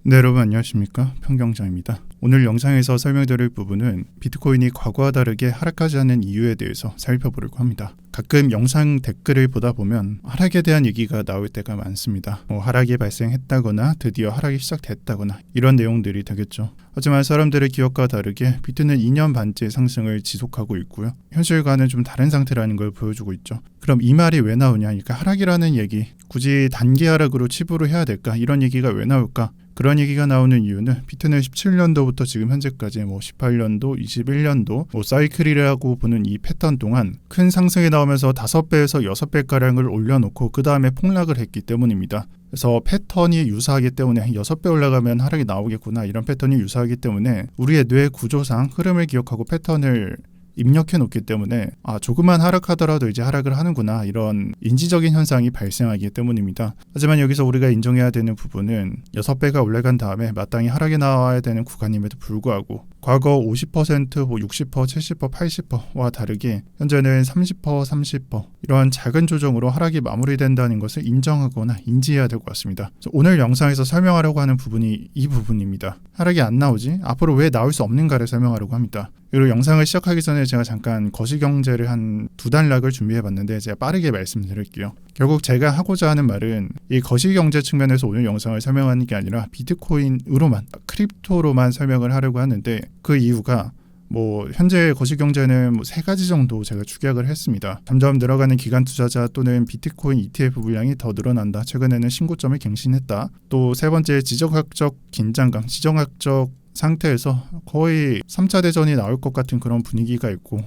네, 여러분 안녕하십니까? 평경장입니다. 오늘 영상에서 설명드릴 부분은 비트코인이 과거와 다르게 하락하지 않는 이유에 대해서 살펴보려고 합니다. 가끔 영상 댓글을 보다 보면 하락에 대한 얘기가 나올 때가 많습니다. 하락이 발생했다거나 드디어 하락이 시작됐다거나 이런 내용들이 되겠죠. 하지만 사람들의 기억과 다르게 비트는 2년 반째 상승을 지속하고 있고요. 현실과는 좀 다른 상태라는 걸 보여주고 있죠. 그럼 이 말이 왜 나오냐? 그러니까 하락이라는 얘기, 굳이 단기 하락으로 치부를 해야 될까? 이런 얘기가 왜 나올까? 그런 얘기가 나오는 이유는 비트는 17년도부터 지금 현재까지 18년도, 21년도 사이클이라고 보는 이 패턴 동안 큰 상승이 나오면서 5배에서 6배가량을 올려놓고 그 다음에 폭락을 했기 때문입니다. 그래서 패턴이 유사하기 때문에 6배 올라가면 하락이 나오겠구나, 이런 패턴이 유사하기 때문에 우리의 뇌 구조상 흐름을 기억하고 패턴을 입력해 놓기 때문에 조금만 하락하더라도 이제 하락을 하는구나, 이런 인지적인 현상이 발생하기 때문입니다. 하지만 여기서 우리가 인정해야 되는 부분은 6배가 올라간 다음에 마땅히 하락이 나와야 되는 구간임에도 불구하고 과거 50%, 60%, 70%, 80%와 다르게 현재는 30%, 30% 이러한 작은 조정으로 하락이 마무리된다는 것을 인정하거나 인지해야 될 것 같습니다. 오늘 영상에서 설명하려고 하는 부분이 이 부분입니다. 하락이 안 나오지? 앞으로 왜 나올 수 없는가를 설명하려고 합니다. 그리고 영상을 시작하기 전에 제가 잠깐 거시경제를 한 2단락을 준비해봤는데 제가 빠르게 말씀드릴게요. 결국 제가 하고자 하는 말은 이 거시경제 측면에서 오늘 영상을 설명하는 게 아니라 비트코인으로만, 크립토로만 설명을 하려고 하는데, 그 이유가 현재 거시경제는 3가지 정도 제가 축약을 했습니다. 점점 늘어가는 기관 투자자 또는 비트코인 ETF 물량이 더 늘어난다. 최근에는 신고점을 갱신했다. 또 3번째, 지정학적 긴장감, 지정학적 상태에서 거의 3차 대전이 나올 것 같은 그런 분위기가 있고,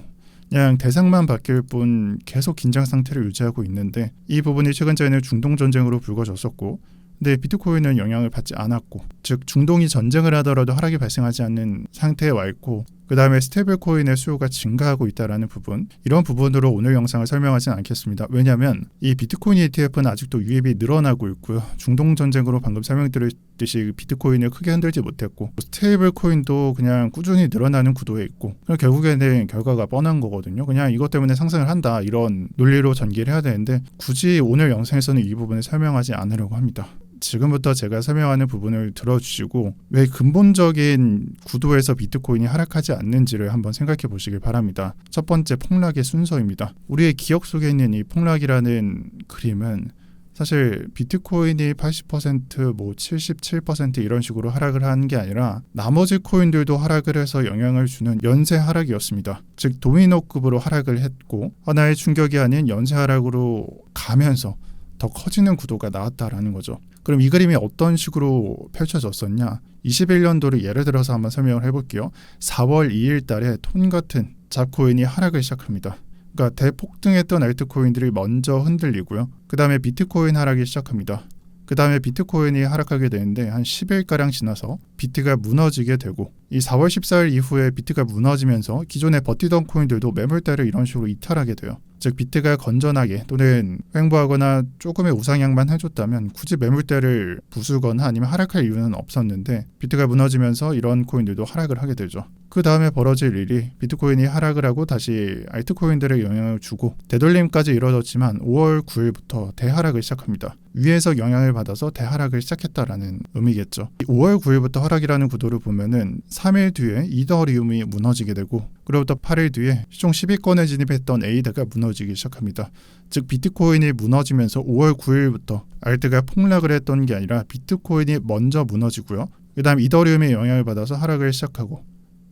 그냥 대상만 바뀔 뿐 계속 긴장 상태를 유지하고 있는데, 이 부분이 최근에는 중동 전쟁으로 불거졌었고, 근데 비트코인은 영향을 받지 않았고, 즉 중동이 전쟁을 하더라도 하락이 발생하지 않는 상태에 와 있고, 그 다음에 스테이블 코인의 수요가 증가하고 있다는 부분, 이런 부분으로 오늘 영상을 설명하지는 않겠습니다. 왜냐하면 이 비트코인 ETF는 아직도 유입이 늘어나고 있고요. 중동 전쟁으로 방금 설명드렸듯이 비트코인을 크게 흔들지 못했고, 스테이블 코인도 그냥 꾸준히 늘어나는 구도에 있고, 결국에는 결과가 뻔한 거거든요. 그냥 이것 때문에 상승을 한다, 이런 논리로 전개를 해야 되는데, 굳이 오늘 영상에서는 이 부분을 설명하지 않으려고 합니다. 지금부터 제가 설명하는 부분을 들어주시고 왜 근본적인 구도에서 비트코인이 하락하지 않는지를 한번 생각해 보시길 바랍니다. 첫 번째, 폭락의 순서입니다. 우리의 기억 속에 있는 이 폭락이라는 그림은 사실 비트코인이 80%, 77% 이런 식으로 하락을 하는 게 아니라 나머지 코인들도 하락을 해서 영향을 주는 연쇄 하락이었습니다. 즉 도미노급으로 하락을 했고, 하나의 충격이 아닌 연쇄 하락으로 가면서 더 커지는 구도가 나왔다라는 거죠. 그럼 이 그림이 어떤 식으로 펼쳐졌었냐? 21년도를 예를 들어서 한번 설명을 해볼게요. 4월 2일 달에 톤 같은 잡코인이 하락을 시작합니다. 그러니까 대폭등했던 알트코인들이 먼저 흔들리고요. 그 다음에 비트코인 하락이 시작합니다. 그 다음에 비트코인이 하락하게 되는데 한 10일가량 지나서 비트가 무너지게 되고, 이 4월 14일 이후에 비트가 무너지면서 기존에 버티던 코인들도 매물대를 이런 식으로 이탈하게 돼요. 즉 비트가 건전하게 또는 횡보하거나 조금의 우상향만 해줬다면 굳이 매물대를 부수거나 아니면 하락할 이유는 없었는데, 비트가 무너지면서 이런 코인들도 하락을 하게 되죠. 그 다음에 벌어질 일이 비트코인이 하락을 하고 다시 알트코인들에 영향을 주고 되돌림까지 이뤄졌지만 5월 9일부터 대하락을 시작합니다. 위에서 영향을 받아서 대하락을 시작했다라는 의미겠죠. 5월 9일부터 하락이라는 구도를 보면은 3일 뒤에 이더리움이 무너지게 되고, 그로부터 8일 뒤에 시총 10위권에 진입했던 에이다가 무너지기 시작합니다. 즉 비트코인이 무너지면서 5월 9일부터 알트가 폭락을 했던 게 아니라 비트코인이 먼저 무너지고요. 그 다음 이더리움의 영향을 받아서 하락을 시작하고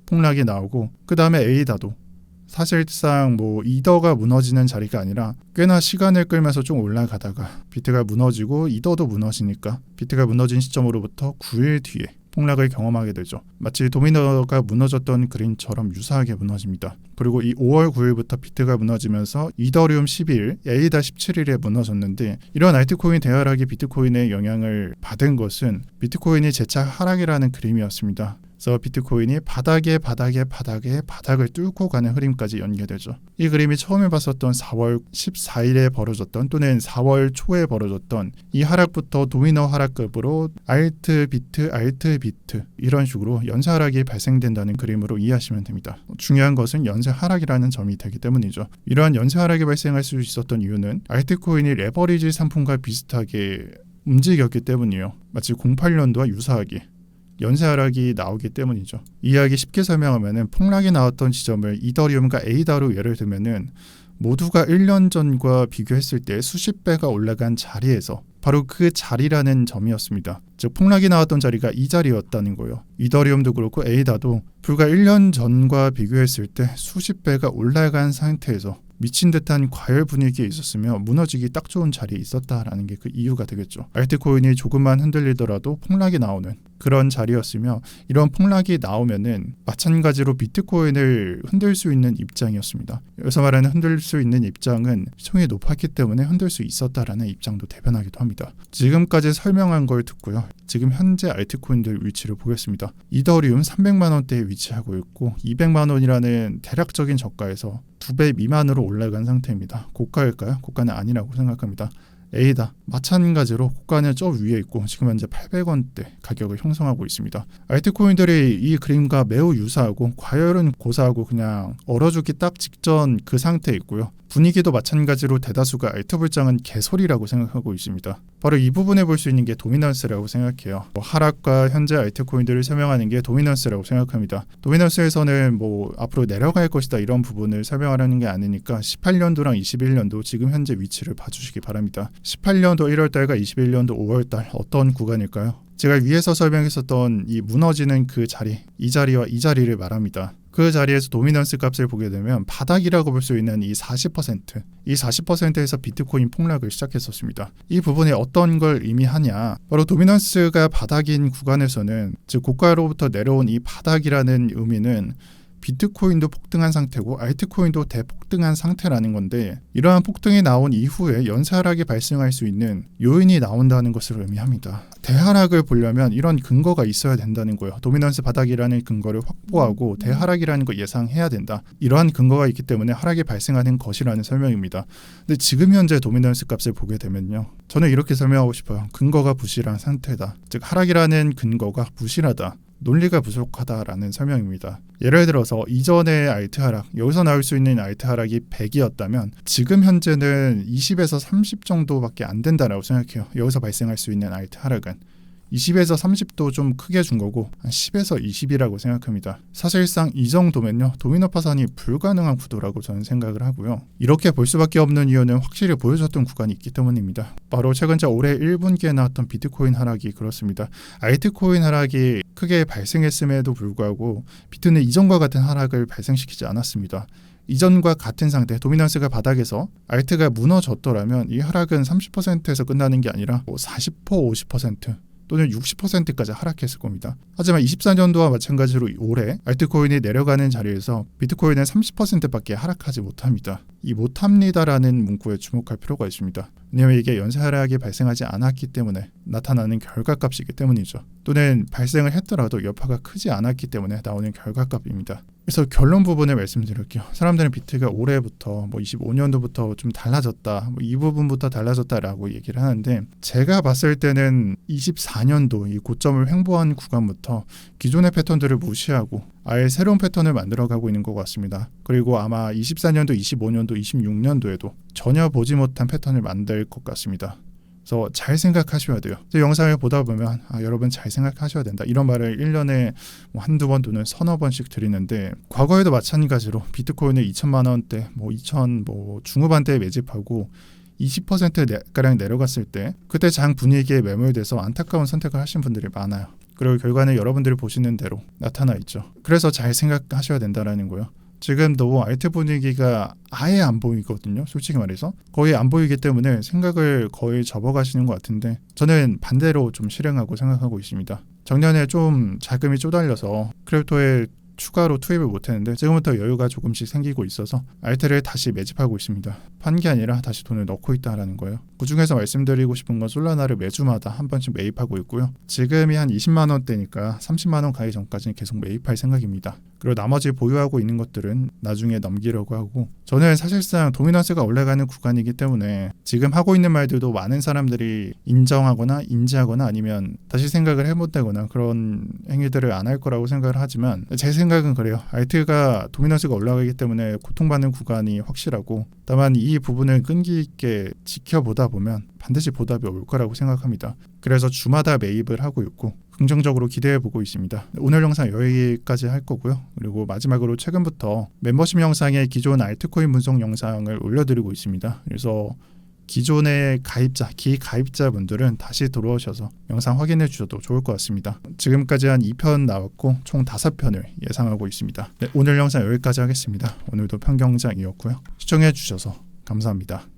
폭락이 나오고, 그 다음에 에이다도 사실상 이더가 무너지는 자리가 아니라 꽤나 시간을 끌면서 좀 올라가다가 비트가 무너지고 이더도 무너지니까 비트가 무너진 시점으로부터 9일 뒤에 폭락을 경험하게 되죠. 마치 도미노가 무너졌던 그림처럼 유사하게 무너집니다. 그리고 이 5월 9일부터 비트가 무너지면서 이더리움 12일, 에이다 17일에 무너졌는데, 이런 알트코인 대하락이 비트코인에 영향을 받은 것은 비트코인이 재차 하락이라는 그림이었습니다. 그래서 비트코인이 바닥을 뚫고 가는 흐름까지 연계되죠. 이 그림이 처음에 봤었던 4월 14일에 벌어졌던 또는 4월 초에 벌어졌던 이 하락부터 도미노 하락급으로 알트 비트 이런 식으로 연쇄 하락이 발생된다는 그림으로 이해하시면 됩니다. 중요한 것은 연쇄 하락이라는 점이 되기 때문이죠. 이러한 연쇄 하락이 발생할 수 있었던 이유는 알트코인이 레버리지 상품과 비슷하게 움직였기 때문이에요. 마치 08년도와 유사하게. 연쇄 하락이 나오기 때문이죠. 이 이야기 쉽게 설명하면은 폭락이 나왔던 지점을 이더리움과 에이다로 예를 들면은 모두가 1년 전과 비교했을 때 수십 배가 올라간 자리에서 바로 그 자리라는 점이었습니다. 즉 폭락이 나왔던 자리가 이 자리였다는 거예요. 이더리움도 그렇고 에이다도 불과 1년 전과 비교했을 때 수십 배가 올라간 상태에서 미친 듯한 과열 분위기에 있었으며 무너지기 딱 좋은 자리에 있었다라는 게 그 이유가 되겠죠. 알트코인이 조금만 흔들리더라도 폭락이 나오는 그런 자리였으며 이런 폭락이 나오면은 마찬가지로 비트코인을 흔들 수 있는 입장이었습니다. 여기서 말하는 흔들 수 있는 입장은 시총이 높았기 때문에 흔들 수 있었다라는 입장도 대변하기도 합니다. 지금까지 설명한 걸 듣고요. 지금 현재 알트코인들 위치를 보겠습니다. 이더리움 300만 원대에 위치하고 있고 200만 원이라는 대략적인 저가에서 2배 미만으로 올라간 상태입니다. 고가일까요? 고가는 아니라고 생각합니다. 에이다 마찬가지로 고가는 저 위에 있고 지금 현재 800원대 가격을 형성하고 있습니다. 알트코인들이 이 그림과 매우 유사하고 과열은 고사하고 그냥 얼어죽기 딱 직전 그 상태에 있고요. 분위기도 마찬가지로 대다수가 알트 불장은 개소리라고 생각하고 있습니다. 바로 이 부분에 볼 수 있는 게 도미넌스라고 생각해요. 하락과 현재 알트코인들을 설명하는 게 도미넌스라고 생각합니다. 도미넌스에서는 앞으로 내려갈 것이다 이런 부분을 설명하려는 게 아니니까 18년도랑 21년도 지금 현재 위치를 봐주시기 바랍니다. 18년도 1월달과 21년도 5월달 어떤 구간일까요? 제가 위에서 설명했었던 이 무너지는 그 자리, 이 자리와 이 자리를 말합니다. 그 자리에서 도미넌스 값을 보게 되면 바닥이라고 볼 수 있는 이 40%, 이 40%에서 비트코인 폭락을 시작했었습니다. 이 부분이 어떤 걸 의미하냐? 바로 도미넌스가 바닥인 구간에서는 즉 고가로부터 내려온 이 바닥이라는 의미는 비트코인도 폭등한 상태고 알트코인도 대폭등한 상태라는 건데 이러한 폭등이 나온 이후에 연쇄 하락이 발생할 수 있는 요인이 나온다는 것을 의미합니다. 대하락을 보려면 이런 근거가 있어야 된다는 거예요. 도미넌스 바닥이라는 근거를 확보하고 대하락이라는 걸 예상해야 된다. 이러한 근거가 있기 때문에 하락이 발생하는 것이라는 설명입니다. 근데 지금 현재 도미넌스 값을 보게 되면요. 저는 이렇게 설명하고 싶어요. 근거가 부실한 상태다. 즉 하락이라는 근거가 부실하다. 논리가 부족하다라는 설명입니다. 예를 들어서 이전의 알트 하락, 여기서 나올 수 있는 알트 하락이 100이었다면 지금 현재는 20에서 30 정도밖에 안 된다라고 생각해요. 여기서 발생할 수 있는 알트 하락은 20에서 30도 좀 크게 준 거고 한 10에서 20이라고 생각합니다. 사실상 이 정도면요. 도미노 파산이 불가능한 구도라고 저는 생각을 하고요. 이렇게 볼 수밖에 없는 이유는 확실히 보여줬던 구간이 있기 때문입니다. 바로 최근 올해 1분기에 나왔던 비트코인 하락이 그렇습니다. 알트코인 하락이 크게 발생했음에도 불구하고 비트는 이전과 같은 하락을 발생시키지 않았습니다. 이전과 같은 상태, 도미넌스가 바닥에서 알트가 무너졌더라면 이 하락은 30%에서 끝나는 게 아니라 40%, 50% 또는 60%까지 하락했을 겁니다. 하지만 24년도와 마찬가지로 올해 알트코인이 내려가는 자리에서 비트코인은 30%밖에 하락하지 못합니다. 이 못합니다라는 문구에 주목할 필요가 있습니다. 왜냐하면 이게 연쇄 하락이 발생하지 않았기 때문에 나타나는 결과값이기 때문이죠. 또는 발생을 했더라도 여파가 크지 않았기 때문에 나오는 결과값입니다. 그래서 결론 부분을 말씀드릴게요. 사람들은 비트가 올해부터 25년도부터 좀 달라졌다, 이 부분부터 달라졌다라고 얘기를 하는데 제가 봤을 때는 24년도 이 고점을 횡보한 구간부터 기존의 패턴들을 무시하고 아예 새로운 패턴을 만들어가고 있는 것 같습니다. 그리고 아마 24년도, 25년도, 26년도에도 전혀 보지 못한 패턴을 만들 것 같습니다. 그래서 잘 생각하셔야 돼요. 영상을 보다 보면 여러분 잘 생각하셔야 된다. 이런 말을 1년에 한두 번 또는 서너 번씩 드리는데 과거에도 마찬가지로 비트코인을 2천만 원대, 2천 중후반대에 매집하고 20%가량 내려갔을 때 그때 장 분위기에 매몰돼서 안타까운 선택을 하신 분들이 많아요. 그리고 결과는 여러분들이 보시는 대로 나타나 있죠. 그래서 잘 생각하셔야 된다라는 거예요. 지금도 알트 분위기가 아예 안 보이거든요. 솔직히 말해서 거의 안 보이기 때문에 생각을 거의 접어가시는 것 같은데 저는 반대로 좀 실행하고 생각하고 있습니다. 작년에 좀 자금이 쪼달려서 크립토에 추가로 투입을 못했는데 지금부터 여유가 조금씩 생기고 있어서 알트를 다시 매집하고 있습니다. 판 게 아니라 다시 돈을 넣고 있다라는 거예요. 그중에서 말씀드리고 싶은 건 솔라나를 매주마다 한 번씩 매입하고 있고요. 지금이 한 20만 원대니까 30만 원 가기 전까지는 계속 매입할 생각입니다. 그리고 나머지 보유하고 있는 것들은 나중에 넘기려고 하고 저는 사실상 도미넌스가 올라가는 구간이기 때문에 지금 하고 있는 말들도 많은 사람들이 인정하거나 인지하거나 아니면 다시 생각을 해본다거나 그런 행위들을 안 할 거라고 생각을 하지만 제 생각은 그래요. 알트가 도미넌스가 올라가기 때문에 고통받는 구간이 확실하고 다만 이 부분을 끈기 있게 지켜보다 보면 반드시 보답이 올 거라고 생각합니다. 그래서 주마다 매입을 하고 있고 긍정적으로 기대해보고 있습니다. 오늘 영상 여기까지 할 거고요. 그리고 마지막으로 최근부터 멤버십 영상에 기존 알트코인 분석 영상을 올려드리고 있습니다. 그래서 기존의 가입자, 기가입자분들은 다시 들어오셔서 영상 확인해 주셔도 좋을 것 같습니다. 지금까지 한 2편 나왔고 총 5편을 예상하고 있습니다. 네, 오늘 영상 여기까지 하겠습니다. 오늘도 평경장이었고요. 시청해 주셔서 감사합니다.